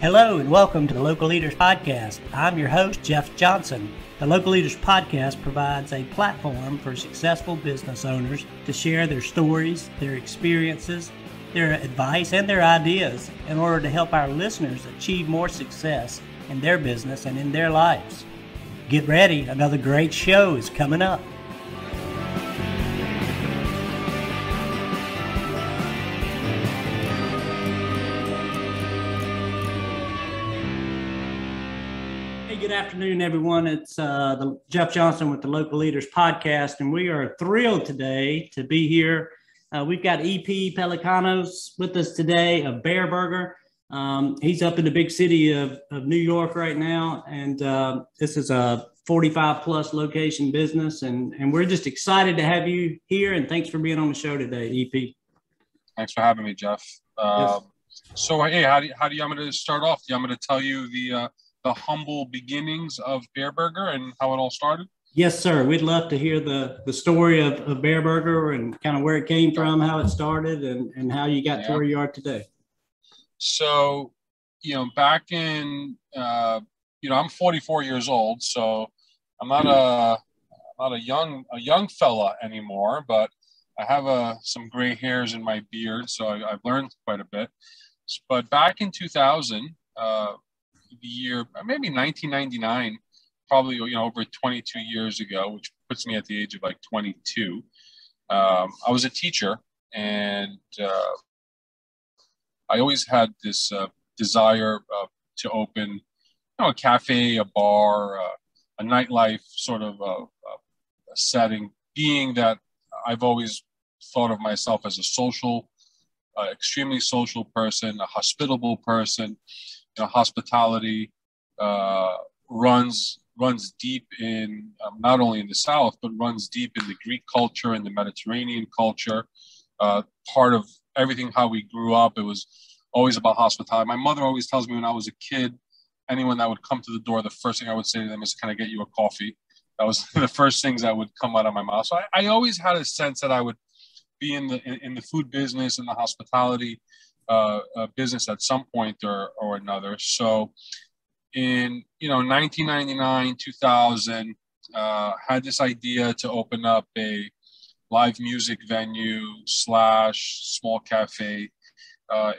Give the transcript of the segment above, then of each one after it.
Hello and welcome to the Local Leaders Podcast. I'm your host, Jeff Johnson. The Local Leaders Podcast provides a platform for successful business owners to share their stories, their experiences, their advice, and their ideas in order to help our listeners achieve more success in their business and in their lives. Get ready, another great show is coming up. Good afternoon, everyone. It's Jeff Johnson with the Local Leaders Podcast, and we are thrilled today to be here. We've got EP Pelekonis with us today of Bareburger. He's up in the big city of New York right now, and this is a 45-plus location business, and we're just excited to have you here, and thanks for being on the show today, EP. Thanks for having me, Jeff. Yes. So, hey, how do you want me to start off? Do you want me to tell you the humble beginnings of Bareburger and how it all started? Yes, sir. We'd love to hear the story of Bareburger and kind of where it came from, how it started, and how you got to where you are today. So, back in, I'm 44 years old, so I'm not a young fella anymore, but I have some gray hairs in my beard, so I've learned quite a bit. But back in 2000, the year, maybe 1999, probably, over 22 years ago, which puts me at the age of like 22. I was a teacher, and I always had this desire to open, a cafe, a bar, a nightlife sort of a setting, being that I've always thought of myself as a social, extremely social person, a hospitable person. Hospitality runs deep in not only in the South, but runs deep in the Greek culture and the Mediterranean culture. Part of everything how we grew up, it was always about hospitality. My mother always tells me when I was a kid, anyone that would come to the door, the first thing I would say to them is, "Can I get you a coffee?" That was the first things that would come out of my mouth. So I always had a sense that I would be in the food business and the hospitality business at some point or another. So in 1999, 2000, had this idea to open up a live music venue / small cafe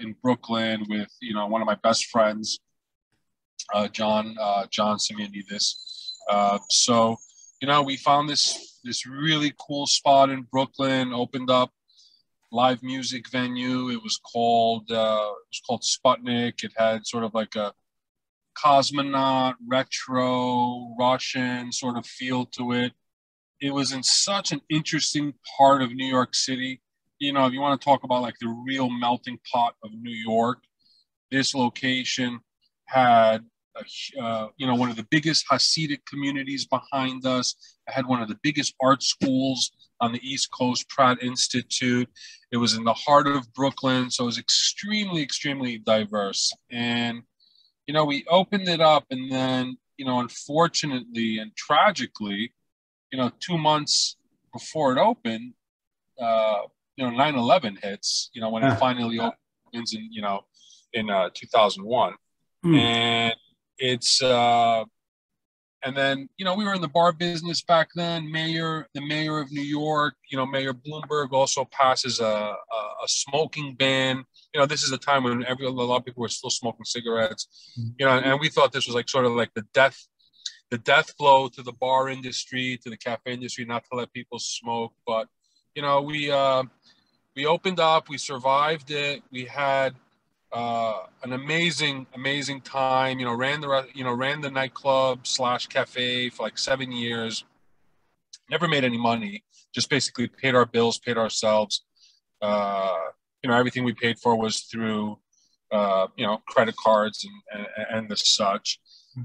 in Brooklyn with one of my best friends, John Simeonidis. So we found this really cool spot in Brooklyn, opened up live music venue. It was called Sputnik. It had sort of like a cosmonaut, retro, Russian sort of feel to it. It was in such an interesting part of New York City. If you want to talk about like the real melting pot of New York, this location had one of the biggest Hasidic communities behind us. It had one of the biggest art schools on the East Coast, Pratt Institute. It was in the heart of Brooklyn, so it was extremely, extremely diverse. And, we opened it up, and then, unfortunately and tragically, 2 months before it opened, 9/11 hits, when it finally opens in 2001. And it's and then we were in the bar business back then. The mayor of New York, Mayor Bloomberg also passes a smoking ban. This is a time when a lot of people were still smoking cigarettes. And we thought this was like sort of like the death blow to the bar industry, to the cafe industry, not to let people smoke. But we opened up, we survived it. We had an amazing time. Ran the nightclub / cafe for like 7 years. Never made any money. Just basically paid our bills, paid ourselves. Everything we paid for was through credit cards and the such.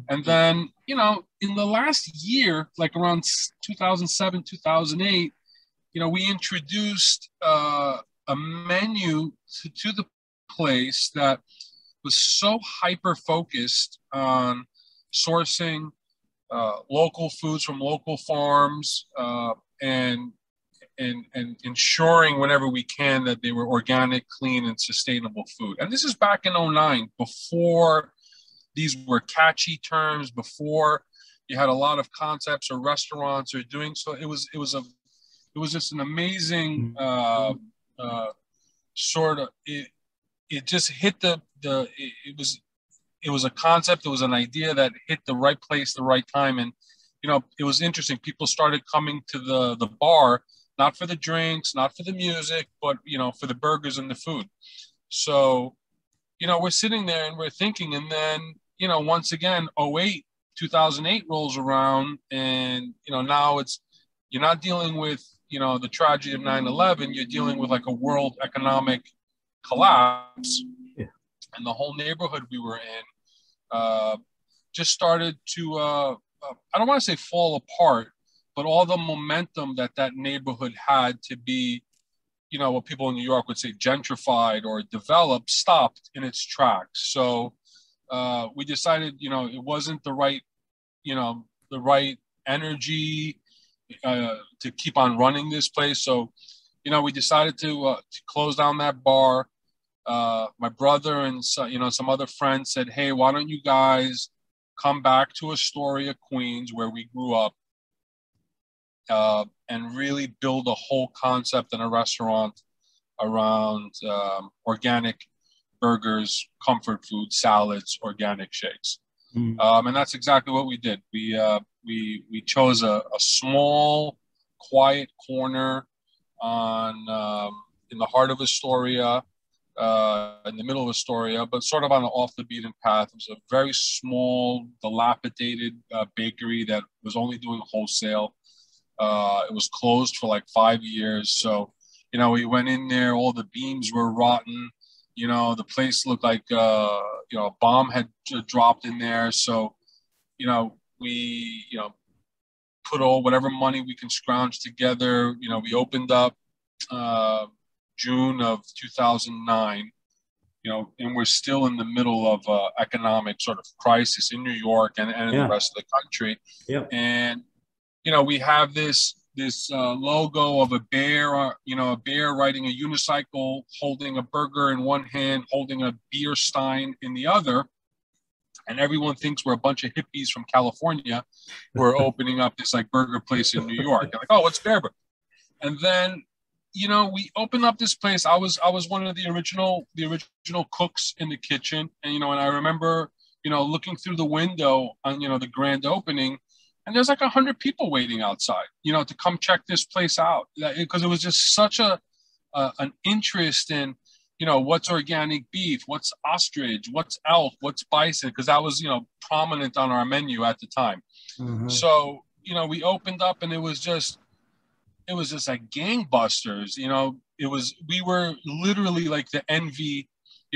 And then in the last year, like around 2007, 2008, we introduced a menu to the place that was so hyper focused on sourcing local foods from local farms and ensuring whenever we can that they were organic, clean, and sustainable food. And this is back in 2009, before these were catchy terms before you had a lot of concepts or restaurants or doing so. It was just an amazing sort of it just hit it was a concept, it was an idea that hit the right place, the right time. And, it was interesting. People started coming to the bar, not for the drinks, not for the music, but, for the burgers and the food. So, we're sitting there and we're thinking, and then, once again, 2008 rolls around, and, now you're not dealing with, the tragedy of 9/11, you're dealing with like a world economic collapse. Yeah. And the whole neighborhood we were in just started to, I don't want to say fall apart, but all the momentum that neighborhood had to be, what people in New York would say gentrified or developed, stopped in its tracks. So we decided, it wasn't the right energy to keep on running this place. So, we decided to close down that bar. My brother and some other friends said, "Hey, why don't you guys come back to Astoria, Queens, where we grew up, and really build a whole concept and a restaurant around organic burgers, comfort food, salads, organic shakes." And that's exactly what we did. We chose a small, quiet corner in the heart of Astoria, in the middle of Astoria, but sort of on an off the beaten path. It was a very small, dilapidated bakery that was only doing wholesale. It was closed for like 5 years. So, we went in there, all the beams were rotten. The place looked like, a bomb had dropped in there. So, we, put whatever money we can scrounge together. We opened up June of 2009, and we're still in the middle of economic sort of crisis in New York and in the rest of the country. Yeah. And, we have this logo of a bear, a bear riding a unicycle, holding a burger in one hand, holding a beer stein in the other. And everyone thinks we're a bunch of hippies from California who are opening up this like burger place in New York. They're like, "Oh, what's Bareburger?" And then, we opened up this place. I was one of the original cooks in the kitchen. And, and I remember, looking through the window on, the grand opening, and there's like 100 people waiting outside, to come check this place out, because it was just such an interest in, what's organic beef, what's ostrich, what's elk, what's bison, because that was, prominent on our menu at the time. Mm-hmm. So, we opened up, and it was just like gangbusters. We were literally like the envy,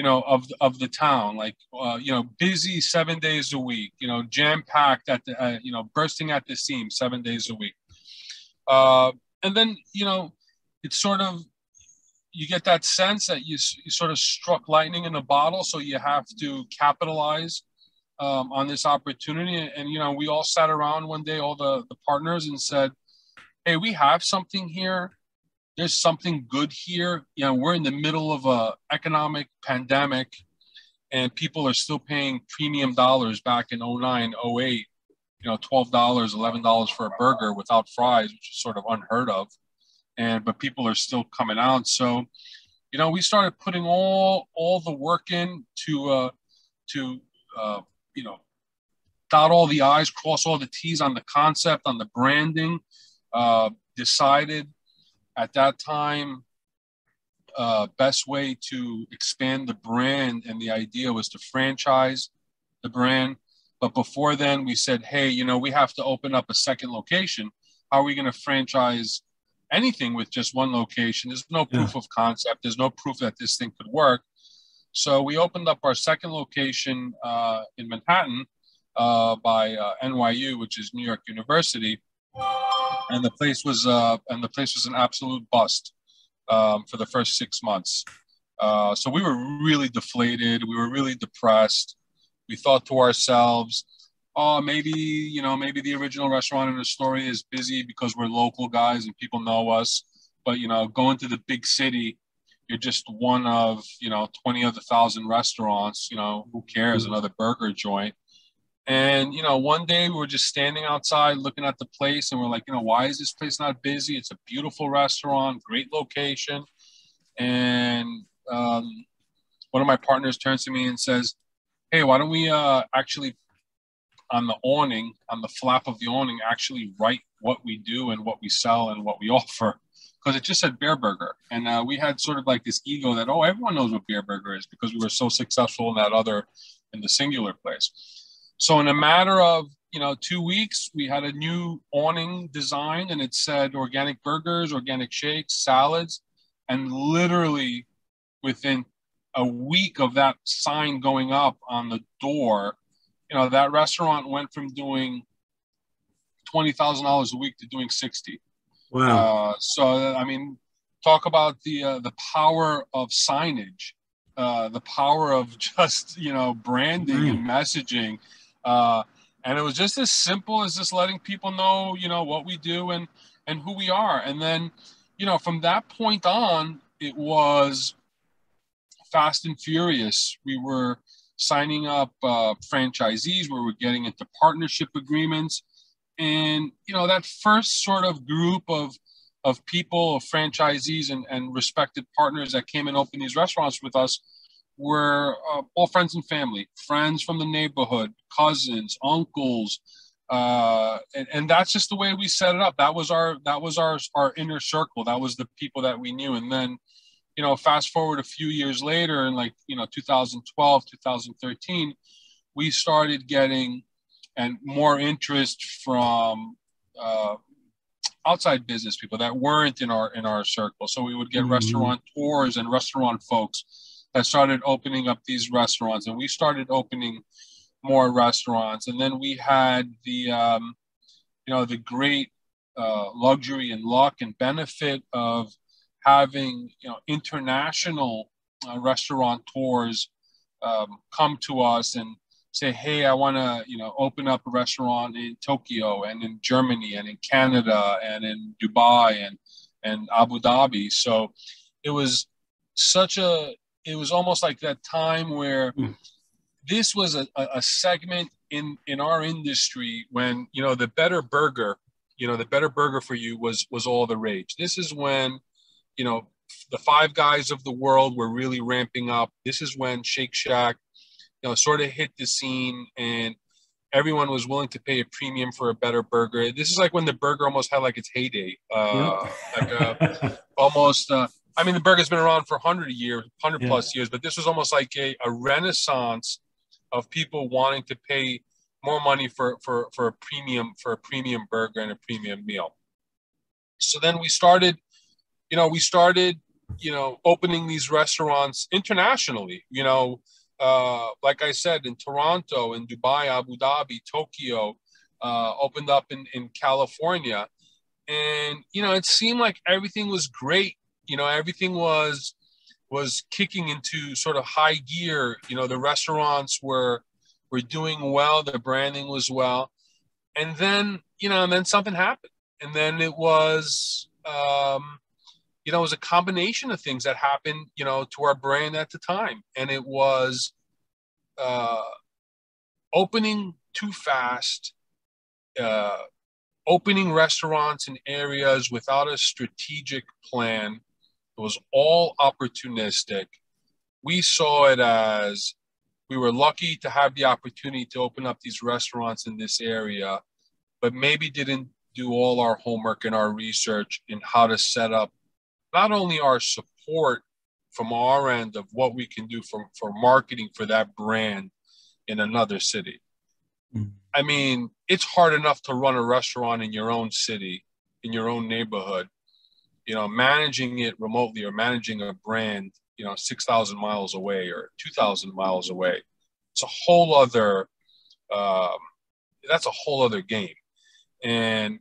of the town, like, busy 7 days a week, jam-packed at the, bursting at the seams 7 days a week. And then, it's sort of, you get that sense that you sort of struck lightning in a bottle. So you have to capitalize on this opportunity. And, we all sat around one day, all the partners, and said, "Hey, we have something here. There's something good here. We're in the middle of a economic pandemic, and people are still paying premium dollars back in 09, 08, $12, $11 for a burger without fries, which is sort of unheard of. But people are still coming out." So, we started putting all the work in to dot all the I's, cross all the T's on the concept, on the branding. Decided at that time, best way to expand the brand, and the idea was to franchise the brand. But before then, we said, "Hey, we have to open up a second location. How are we going to franchise anything with just one location? There's no proof of concept. There's no proof that this thing could work." So we opened up our second location in Manhattan by NYU, which is New York University. And the place was an absolute bust for the first 6 months. So we were really deflated. We were really depressed. We thought to ourselves, "Oh, maybe the original restaurant in Astoria is busy because we're local guys and people know us. But going to the big city, you're just one of, 20 of the 1,000 restaurants, who cares, another burger joint. And, one day we were just standing outside looking at the place and we're like, why is this place not busy? It's a beautiful restaurant, great location. And one of my partners turns to me and says, hey, why don't we actually on the awning, on the flap of the awning, actually write what we do and what we sell and what we offer? Because it just said Bareburger. And we had sort of like this ego that, everyone knows what Bareburger is because we were so successful in the singular place. So in a matter of, 2 weeks, we had a new awning design and it said organic burgers, organic shakes, salads. And literally within a week of that sign going up on the door, that restaurant went from doing $20,000 a week to doing 60. Wow. So, I mean, talk about the power of signage, the power of just, branding and messaging. And it was just as simple as just letting people know, what we do and who we are. And then, from that point on, it was fast and furious. We were signing up franchisees, where we're getting into partnership agreements. And, that first sort of group of people, of franchisees and respected partners that came and opened these restaurants with us were all friends and family, friends from the neighborhood, cousins, uncles. And that's just the way we set it up. That was our inner circle. That was the people that we knew. And then, fast forward a few years later in 2012, 2013, we started getting more interest from outside business people that weren't in our circle. So we would get restaurateurs and restaurant folks that started opening up these restaurants, and we started opening more restaurants. And then we had the great luxury and luck and benefit of having international restaurateurs come to us and say, hey, I want to open up a restaurant in Tokyo and in Germany and in Canada and in Dubai and Abu Dhabi. So it was almost like that time where this was a segment in our industry when the better burger for you was all the rage. This is when the Five Guys of the world were really ramping up. This is when Shake Shack sort of hit the scene and everyone was willing to pay a premium for a better burger. This is like when the burger almost had like its heyday. Almost I mean, the burger's been around for 100 plus years, but this was almost like a renaissance of people wanting to pay more money for a premium burger and a premium meal. So then we started opening these restaurants internationally, like I said, in Toronto, in Dubai, Abu Dhabi, Tokyo, opened up in California. And, it seemed like everything was great. Everything was kicking into sort of high gear. The restaurants were doing well. The branding was well. And then, and then something happened. And then it was, it was a combination of things that happened, to our brand at the time. And it was opening too fast, opening restaurants in areas without a strategic plan. It was all opportunistic. We saw it as we were lucky to have the opportunity to open up these restaurants in this area, but maybe didn't do all our homework and our research in how to set up not only our support from our end of what we can do for marketing for that brand in another city. I mean, it's hard enough to run a restaurant in your own city, in your own neighborhood, managing it remotely or managing a brand, 6,000 miles away or 2,000 miles away. It's a whole other, that's a whole other game. And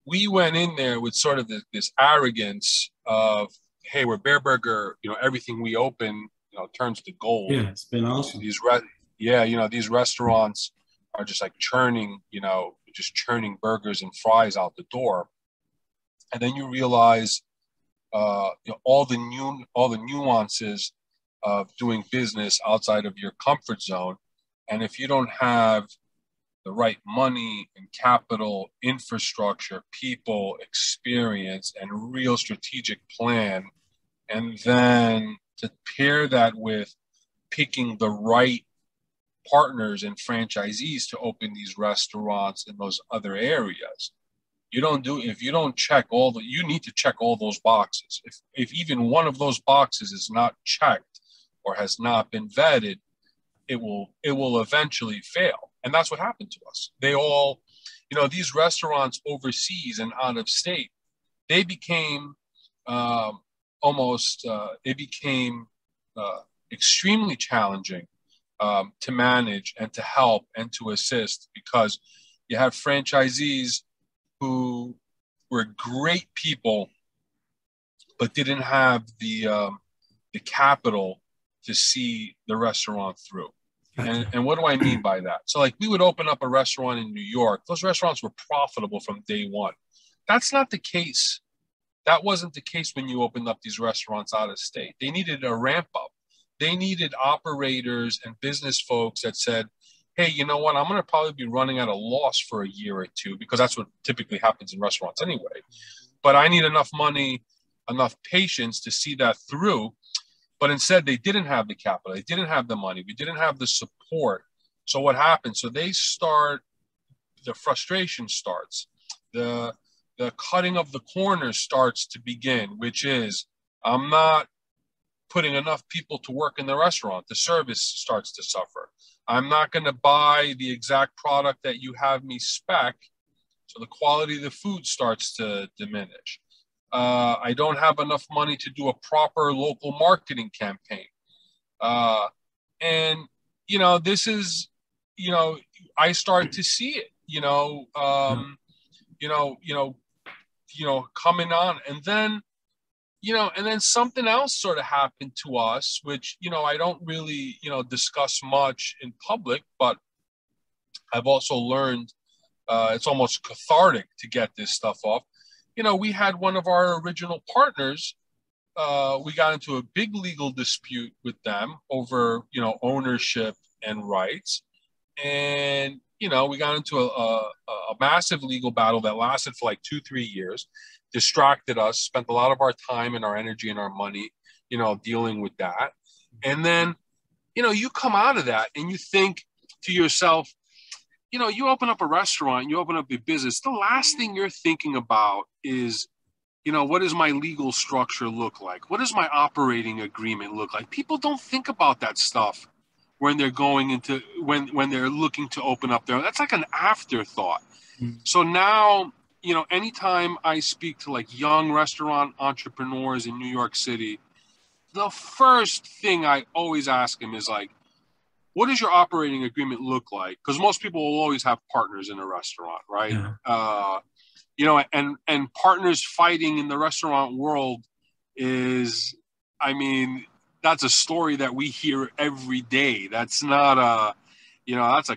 we went in there with sort of this arrogance of, hey, we're Bareburger, everything we open, turns to gold. Yeah, it's been awesome. These restaurants are just like churning burgers and fries out the door. And then you realize all the nuances of doing business outside of your comfort zone. And if you don't have the right money and capital, infrastructure, people, experience, and real strategic plan, and then to pair that with picking the right partners and franchisees to open these restaurants in those other areas. If you don't check you need to check all those boxes. If even one of those boxes is not checked or has not been vetted, it will eventually fail. And that's what happened to us. They all, these restaurants overseas and out of state, they became extremely challenging to manage and to help and to assist, because you have franchisees who were great people, but didn't have the capital to see the restaurant through. And what do I mean by that? So like we would open up a restaurant in New York. Those restaurants were profitable from day one. That's not the case. That wasn't the case when you opened up these restaurants out of state. They needed a ramp up. They needed operators and business folks that said, hey, you know what? I'm going to probably be running at a loss for a year or two, because that's what typically happens in restaurants anyway. But I need enough money, enough patience to see that through. But instead, they didn't have the capital. They didn't have the money. We didn't have the support. So what happened? So the frustration starts. The cutting of the corners starts to begin, which is, I'm not putting enough people to work in the restaurant. The service starts to suffer. I'm not going to buy the exact product that you have me spec. So the quality of the food starts to diminish. I don't have enough money to do a proper local marketing campaign. And, this is, I start to see it, coming on. And then, and then something else sort of happened to us, which, I don't really, discuss much in public, but I've also learned it's almost cathartic to get this stuff off. We had one of our original partners. We got into a big legal dispute with them over, ownership and rights. And, we got into a massive legal battle that lasted for like 2-3 years, distracted us, spent a lot of our time and our energy and our money, dealing with that. And then, you come out of that and you think to yourself, you open up a restaurant, you open up your business, the last thing you're thinking about is, what does my legal structure look like? What does my operating agreement look like? People don't think about that stuff when they're when they're looking to open up that's like an afterthought. Mm-hmm. So now, anytime I speak to like young restaurant entrepreneurs in New York City, the first thing I always ask them is like, what does your operating agreement look like? Because most people will always have partners in a restaurant, right? Yeah. And partners fighting in the restaurant world is, that's a story that we hear every day. That's not that's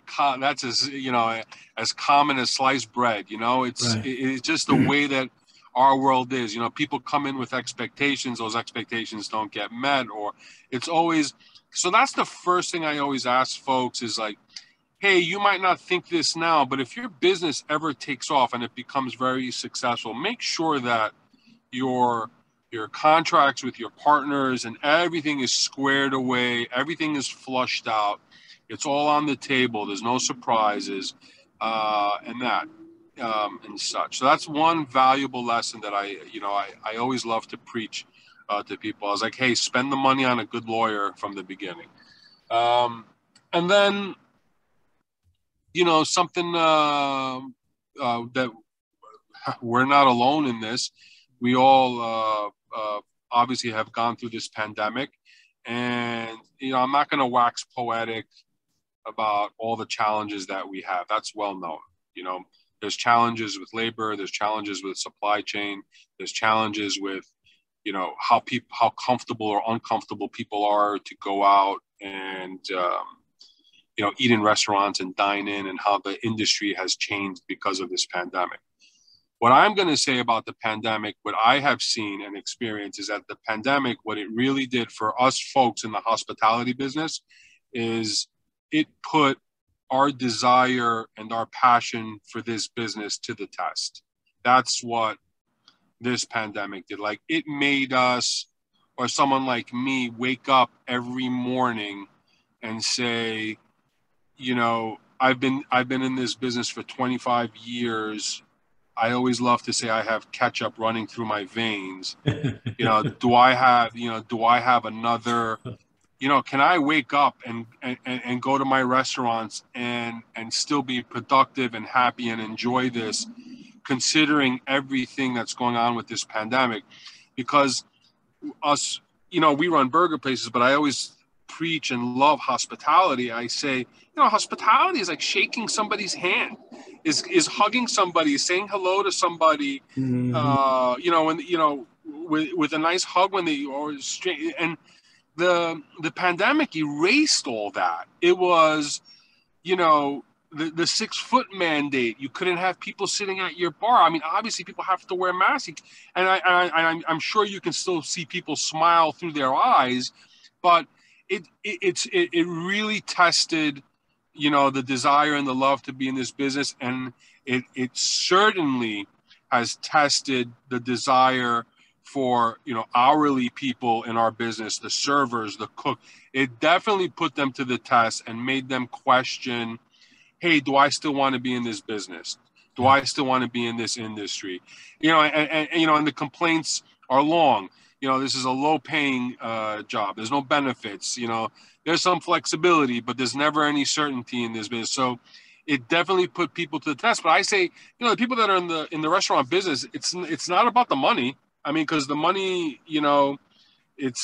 as common as sliced bread. It's just the way that our world is. People come in with expectations. Those expectations don't get met, or it's always. So that's the first thing I always ask folks is like, hey, you might not think this now, but if your business ever takes off and it becomes very successful, make sure that your contracts with your partners and everything is squared away, everything is flushed out, it's all on the table, there's no surprises, and such. So that's one valuable lesson that I always love to preach to people. I was like, hey, spend the money on a good lawyer from the beginning. And then, something that we're not alone in this. We all obviously have gone through this pandemic. And, I'm not going to wax poetic about all the challenges that we have. That's well known. There's challenges with labor. There's challenges with supply chain. There's challenges with how comfortable or uncomfortable people are to go out and, eat in restaurants and dine in, and how the industry has changed because of this pandemic. What I'm going to say about the pandemic, what I have seen and experienced, is that the pandemic, what it really did for us folks in the hospitality business is it put our desire and our passion for this business to the test. That's what this pandemic did. Like, it made us, or someone like me, wake up every morning and say, you know, I've been in this business for 25 years. I always love to say I have ketchup running through my veins. You know, do I have another, can I wake up and go to my restaurants and still be productive and happy and enjoy this, considering everything that's going on with this pandemic? Because us, we run burger places, but I always preach and love hospitality. I say, hospitality is like shaking somebody's hand, is hugging somebody, saying hello to somebody, with a nice hug and the pandemic erased all that. It was, the 6 foot mandate. You couldn't have people sitting at your bar. I mean, obviously people have to wear masks, and I'm sure you can still see people smile through their eyes, but it really tested, the desire and the love to be in this business. And it certainly has tested the desire for, hourly people in our business, the servers, the cook. It definitely put them to the test and made them question, hey, do I still want to be in this business? Do I still want to be in this industry? And the complaints are long. This is a low paying job. There's no benefits, there's some flexibility, but there's never any certainty in this business. So it definitely put people to the test. But I say, the people that are in the restaurant business, it's not about the money. I mean, because the money, it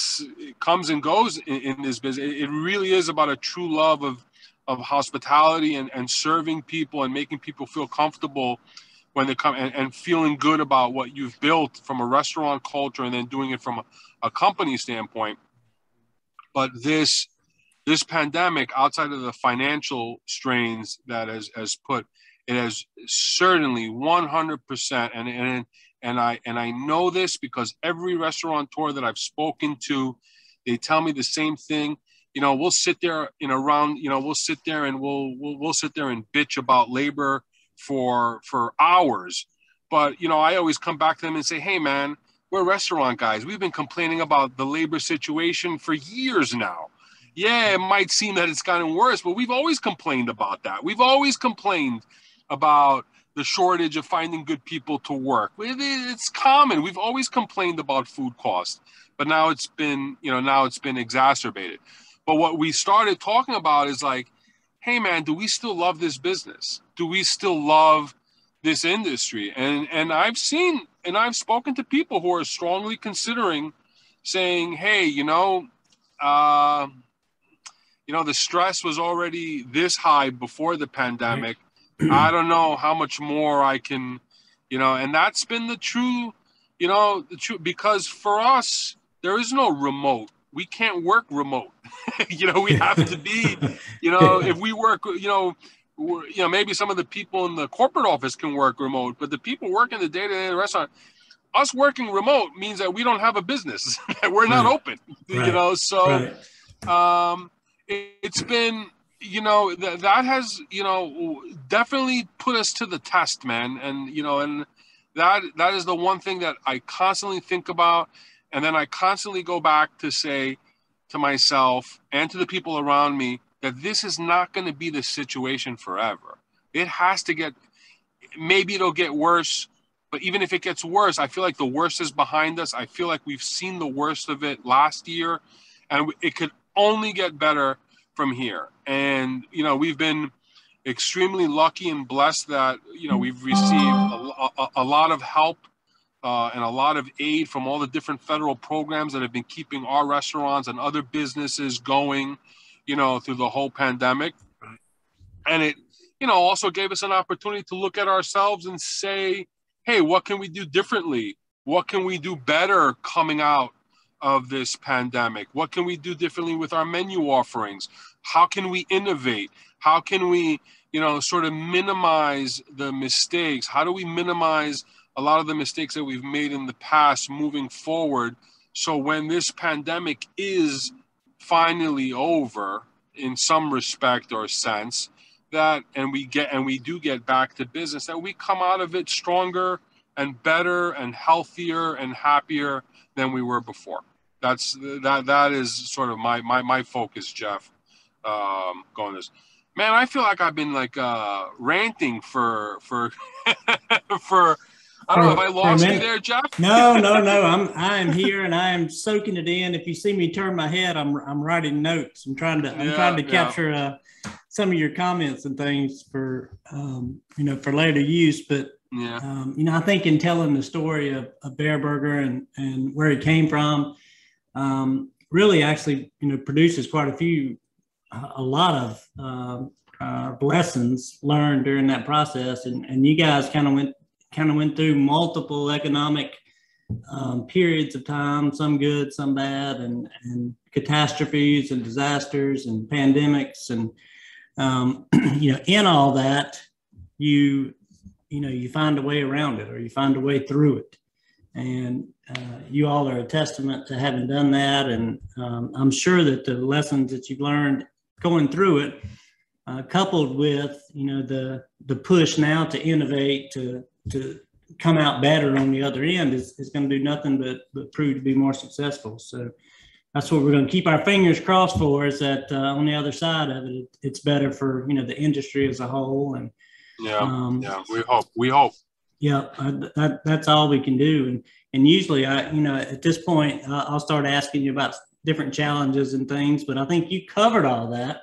comes and goes in this business. It really is about a true love of hospitality and serving people and making people feel comfortable when they come, and feeling good about what you've built from a restaurant culture, and then doing it from a company standpoint. But this pandemic, outside of the financial strains that has put, it has certainly 100%. And I know this because every restaurateur that I've spoken to, they tell me the same thing. We'll sit there in a round, we'll sit there and we'll sit there and bitch about labor for hours. But, I always come back to them and say, hey man, we're restaurant guys. We've been complaining about the labor situation for years now. Yeah, it might seem that it's gotten worse, but we've always complained about that. We've always complained about the shortage of finding good people to work. It's common. We've always complained about food costs, but now it's been exacerbated. But what we started talking about is like, hey man, do we still love this business? Do we still love this industry? And I've seen, and I've spoken to people who are strongly considering saying, hey, the stress was already this high before the pandemic. I don't know how much more I can, and that's been the true, because for us, there is no remote. We can't work remote. We have to be, if we work, maybe some of the people in the corporate office can work remote, but the people working the day-to-day restaurant, us working remote means that we don't have a business. We're not open, so it's been, that has, definitely put us to the test, man. And, and that is the one thing that I constantly think about. And then I constantly go back to say to myself and to the people around me that this is not going to be the situation forever. It has to maybe it'll get worse, but even if it gets worse, I feel like the worst is behind us. I feel like we've seen the worst of it last year, and it could only get better from here. And, we've been extremely lucky and blessed that, we've received a lot of help and a lot of aid from all the different federal programs that have been keeping our restaurants and other businesses going, through the whole pandemic. And it, also gave us an opportunity to look at ourselves and say, hey, what can we do differently? What can we do better coming out of this pandemic? What can we do differently with our menu offerings? How can we innovate? How can we, sort of minimize the mistakes? How do we minimize a lot of the mistakes that we've made in the past moving forward. So when this pandemic is finally over in some respect or sense, and we do get back to business, that we come out of it stronger and better and healthier and happier than we were before. That is sort of my focus, Jeff. Going this, man, I feel like I've been like ranting for for I don't know if I lost you there, Jeff. No. I am here and I am soaking it in. If you see me turn my head, I'm writing notes. I'm trying to capture some of your comments and things for for later use. But I think in telling the story of Bareburger and where he came from, really actually produces quite a lot of lessons learned during that process, and you guys kind of went through multiple economic periods of time, some good, some bad, and catastrophes and disasters and pandemics, and in all that, you find a way around it, or you find a way through it, and you all are a testament to having done that. And I'm sure that the lessons that you've learned going through it, coupled with the push now to innovate, to come out better on the other end, is going to do nothing but prove to be more successful. So that's what we're going to keep our fingers crossed for, is that on the other side of it, it's better for the industry as a whole. And we hope. Yeah, that's all we can do. And usually, at this point, I'll start asking you about different challenges and things, but I think you covered all that.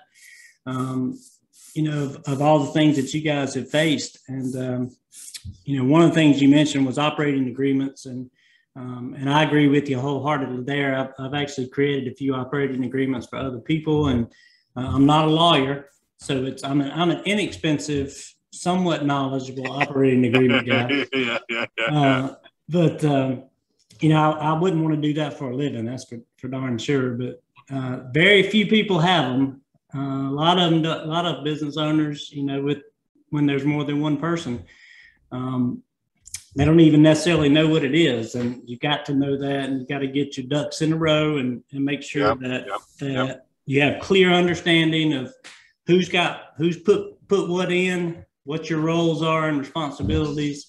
Of all the things that you guys have faced, and one of the things you mentioned was operating agreements, and I agree with you wholeheartedly there. I've actually created a few operating agreements for other people, and I'm not a lawyer, so I'm an inexpensive, somewhat knowledgeable operating agreement guy. But I wouldn't want to do that for a living. That's for darn sure. But very few people have them. A lot of business owners, when there's more than one person, they don't even necessarily know what it is, and you got to know that, and you got to get your ducks in a row and make sure that you have clear understanding of who's put what in, what your roles are and responsibilities,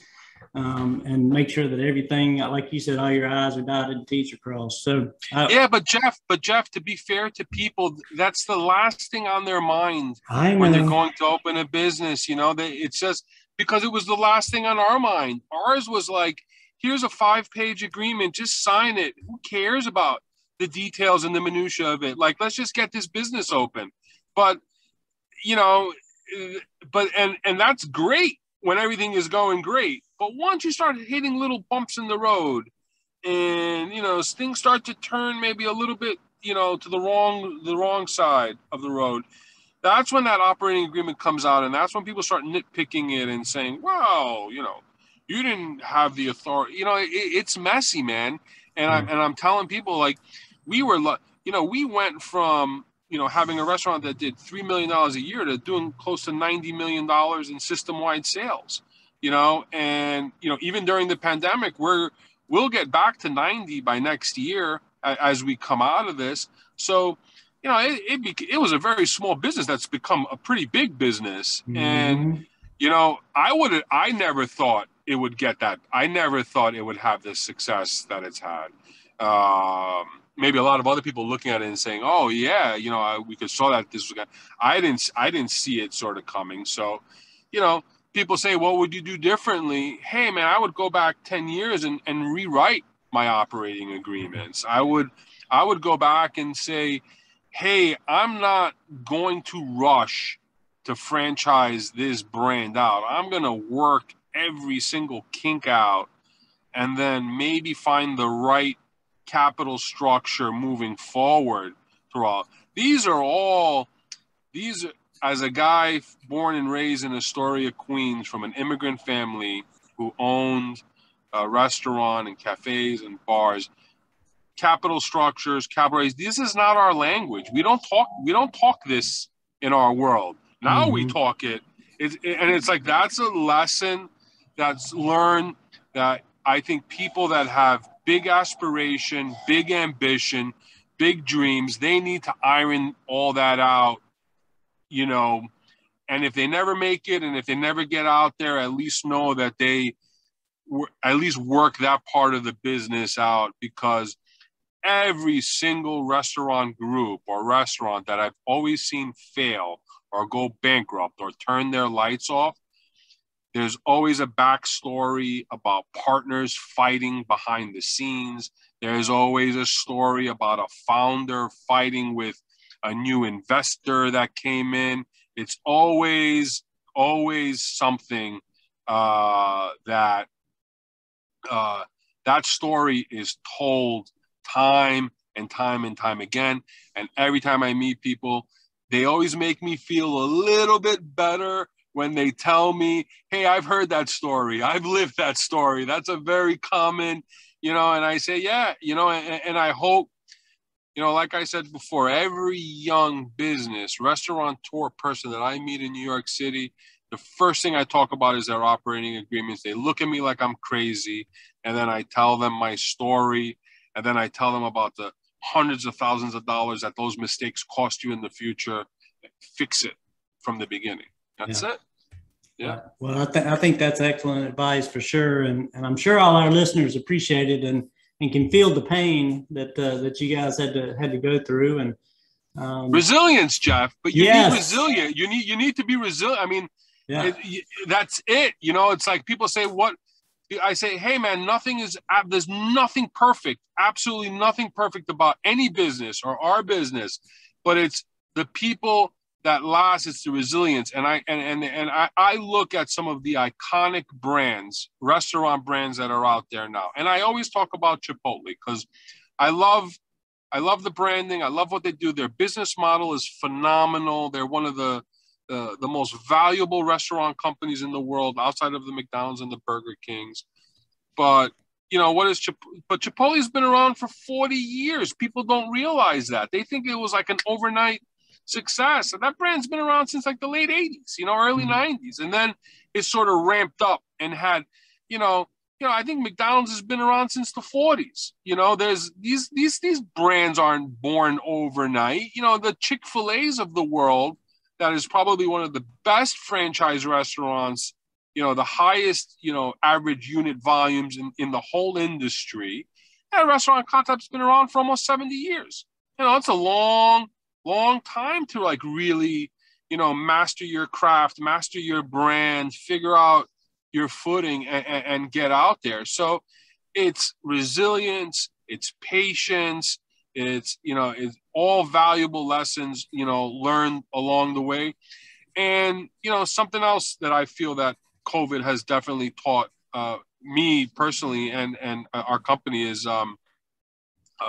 and make sure that everything, like you said, all your I's are dotted and T's are crossed. So but Jeff, to be fair to people, that's the last thing on their mind when they're going to open a business. It's just because it was the last thing on our mind. Ours was like, here's a 5-page agreement, just sign it. Who cares about the details and the minutia of it? Like, let's just get this business open. But and that's great when everything is going great. But once you start hitting little bumps in the road, and things start to turn maybe a little bit to the wrong side of the road, that's when that operating agreement comes out, and that's when people start nitpicking it and saying, "Wow, you didn't have the authority." It's messy, man. And I'm telling people, like, we went from having a restaurant that did $3 million a year to doing close to $90 million in system-wide sales. And even during the pandemic, we'll get back to 90 by next year as we come out of this. So, it was a very small business that's become a pretty big business. Mm-hmm. And, I never thought it would get that. I never thought it would have the success that it's had. Maybe a lot of other people looking at it and saying, "Oh yeah, we could saw that this was." I didn't see it sort of coming. So, people say, "What would you do differently?" Hey, man, I would go back 10 years and rewrite my operating agreements. I would go back and say, "Hey, I'm not going to rush to franchise this brand out. I'm going to work every single kink out, and then maybe find the right capital structure moving forward through all." These, as a guy born and raised in Astoria, Queens, from an immigrant family who owned a restaurant and cafes and bars, capital structures, this is not our language. We don't talk this in our world. Now we talk it. It's like, that's a lesson that's learned that I think people that have big aspiration, big ambition, big dreams, they need to iron all that out, you know, and if they never make it and if they never get out there, at least know that they at least work that part of the business out, because every single restaurant group or restaurant that I've always seen fail or go bankrupt or turn their lights off, there's always a backstory about partners fighting behind the scenes. There's always a story about a founder fighting with a new investor that came in. It's always something that story is told time and time again. And every time I meet people, they always make me feel a little bit better when they tell me, hey, I've heard that story. I've lived that story. That's a very common, and I say, yeah, and I hope, like I said before, every young business, restaurateur person that I meet in New York City, the first thing I talk about is their operating agreements. They look at me like I'm crazy. And then I tell them my story. And then I tell them about the hundreds of thousands of dollars that those mistakes cost you in the future. Fix it from the beginning. That's it. Yeah. Well, I think that's excellent advice for sure. And I'm sure all our listeners appreciate it and can feel the pain that you guys had to go through. And resilience, Jeff, but you yes. need resilient. You need to be resilient. I mean, that's it. It's like people say, what I say, hey man, there's nothing perfect, absolutely nothing perfect about any business or our business, but it's the people that last. It's the resilience. And I look at some of the iconic brands, restaurant brands that are out there now. And I always talk about Chipotle because I love the branding. I love what they do. Their business model is phenomenal. They're one of the most valuable restaurant companies in the world outside of the McDonald's and the Burger Kings. But, but Chipotle's been around for 40 years. People don't realize that. They think it was like an overnight success. And that brand's been around since like the late 80s, early 90s. And then it sort of ramped up and had, I think McDonald's has been around since the 40s. There's these brands aren't born overnight. The Chick-fil-A's of the world, that is probably one of the best franchise restaurants, the highest, average unit volumes in the whole industry. That restaurant concept's been around for almost 70 years. It's a long time to like really, master your craft, master your brand, figure out your footing and get out there. So it's resilience, it's patience, it's all valuable lessons, learned along the way. And, something else that I feel that COVID has definitely taught me personally and our company is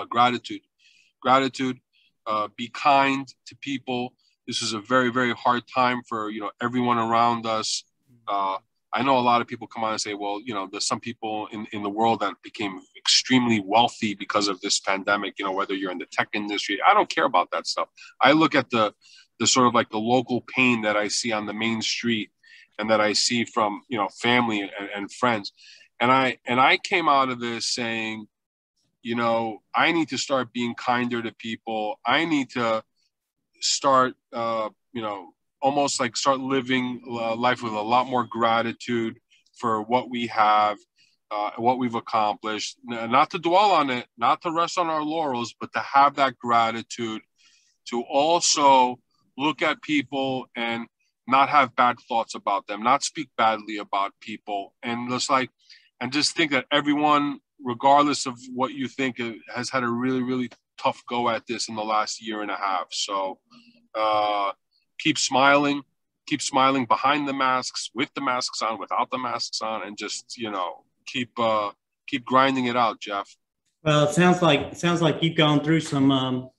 gratitude. Be kind to people. This is a very, very hard time for, everyone around us. I know a lot of people come on and say, well, there's some people in the world that became extremely wealthy because of this pandemic, whether you're in the tech industry. I don't care about that stuff. I look at the sort of like the local pain that I see on the main street and that I see from, family and friends. And I came out of this saying, I need to start being kinder to people. I need to start, almost like start living life with a lot more gratitude for what we have, what we've accomplished, not to dwell on it, not to rest on our laurels, but to have that gratitude, to also look at people and not have bad thoughts about them, not speak badly about people, and just think that everyone, regardless of what you think, has had a really, really tough go at this in the last year and a half. So keep smiling behind the masks, with the masks on, without the masks on, and just, keep grinding it out, Jeff. Well, it sounds like you've gone through some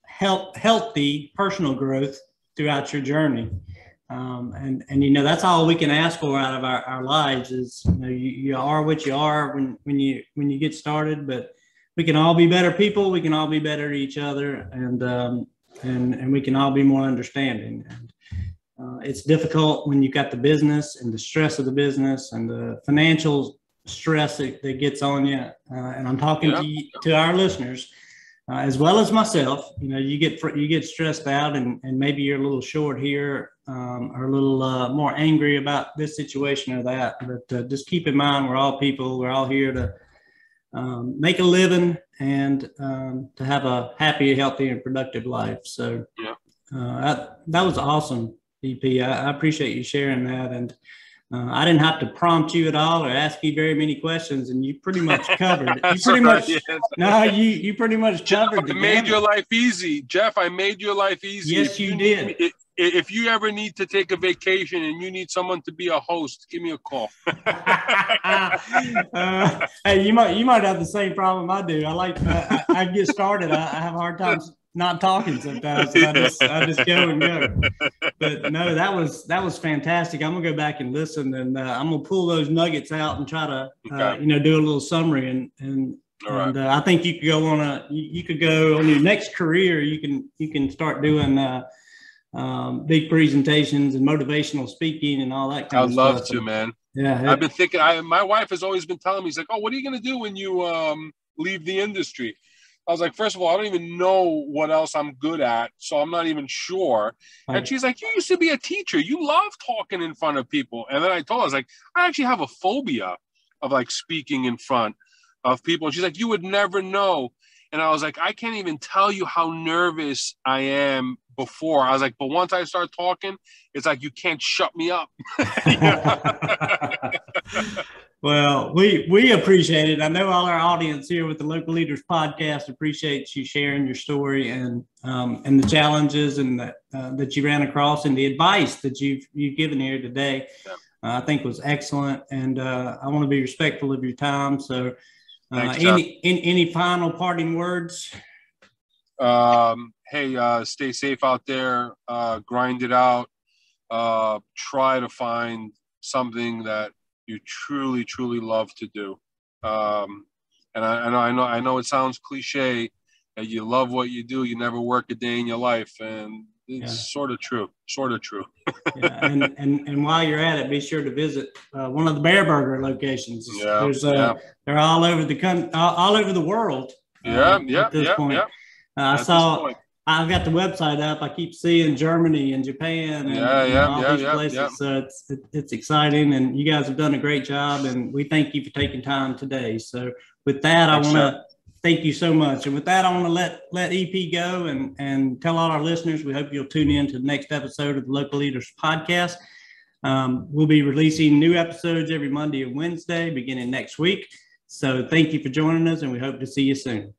healthy personal growth throughout your journey. And that's all we can ask for out of our lives is, you are what you are when you get started, but we can all be better people. We can all be better to each other, and we can all be more understanding. And It's difficult when you've got the business and the stress of the business and the financial stress that gets on you. And I'm talking to our listeners, as well as myself. You know, you get stressed out, and maybe you're a little short here, or a little more angry about this situation or that. But just keep in mind, we're all people. We're all here to make a living and to have a happy, healthy, and productive life. So that was awesome, EP. I appreciate you sharing that. And I didn't have to prompt you at all or ask you very many questions, and you pretty much covered it. You pretty much, you pretty much covered it. I made your life easy, Jeff. I made your life easy. Yes, you did. If you ever need to take a vacation and you need someone to be a host, give me a call. Hey, you might have the same problem I do. I get started. I have a hard time not talking sometimes. So I just go and go. But no, that was fantastic. I'm gonna go back and listen, and I'm gonna pull those nuggets out and try to do a little summary. And I think you could go on you could go on your next career. You can start doing big presentations and motivational speaking and all that kind of stuff. I'd love to, man. Yeah, I've been thinking. My wife has always been telling me, "He's like, oh, what are you gonna do when you leave the industry?" I was like, first of all, I don't even know what else I'm good at, so I'm not even sure. Right. And she's like, you used to be a teacher. You love talking in front of people. And then I told her, I was like, I actually have a phobia of like speaking in front of people. And she's like, you would never know. And I was like, I can't even tell you how nervous I am before. I was like, but once I start talking, it's like, you can't shut me up. Well, we appreciate it. I know all our audience here with the Local Leaders Podcast appreciates you sharing your story and the challenges and that you ran across, and the advice that you've given here today. I think was excellent, and I want to be respectful of your time. So, thanks, any final parting words? Hey, stay safe out there. Grind it out. Try to find something that you truly, truly love to do. And I know it sounds cliche that you love what you do. You never work a day in your life. And it's sort of true. And while you're at it, be sure to visit one of the Bareburger locations. They're all over the world. At this point. I've got the website up. I keep seeing Germany and Japan and all these places. So it's exciting, and you guys have done a great job, and we thank you for taking time today. So with that, I want to thank you so much. And with that, I want to let EP go and tell all our listeners, we hope you'll tune in to the next episode of the Local Leaders Podcast. We'll be releasing new episodes every Monday and Wednesday beginning next week. So thank you for joining us, and we hope to see you soon.